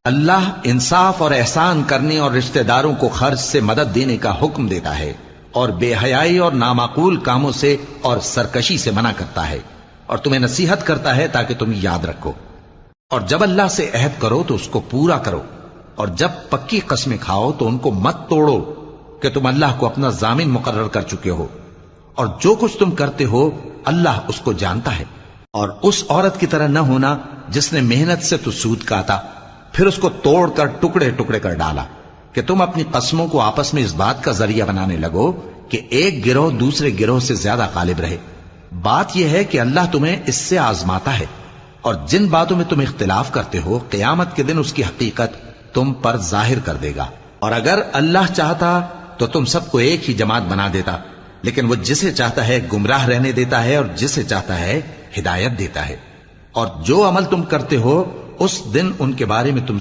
اللہ انصاف اور احسان کرنے اور رشتہ داروں کو خرچ سے مدد دینے کا حکم دیتا ہے، اور بے حیائی اور نامعقول کاموں سے اور سرکشی سے منع کرتا ہے، اور تمہیں نصیحت کرتا ہے تاکہ تم یاد رکھو۔ اور جب اللہ سے عہد کرو تو اس کو پورا کرو، اور جب پکی قسمیں کھاؤ تو ان کو مت توڑو کہ تم اللہ کو اپنا ضامن مقرر کر چکے ہو، اور جو کچھ تم کرتے ہو اللہ اس کو جانتا ہے۔ اور اس عورت کی طرح نہ ہونا جس نے محنت سے تو سود کاتا پھر اس کو توڑ کر ٹکڑے ٹکڑے کر ڈالا، کہ تم اپنی قسموں کو آپس میں اس بات کا ذریعہ بنانے لگو کہ ایک گروہ دوسرے گروہ سے زیادہ غالب رہے۔ بات یہ ہے کہ اللہ تمہیں اس سے آزماتا ہے، اور جن باتوں میں تم اختلاف کرتے ہو قیامت کے دن اس کی حقیقت تم پر ظاہر کر دے گا۔ اور اگر اللہ چاہتا تو تم سب کو ایک ہی جماعت بنا دیتا، لیکن وہ جسے چاہتا ہے گمراہ رہنے دیتا ہے اور جسے چاہتا ہے ہدایت دیتا ہے۔ اور جو عمل تم کرتے ہو اس دن ان کے بارے میں تم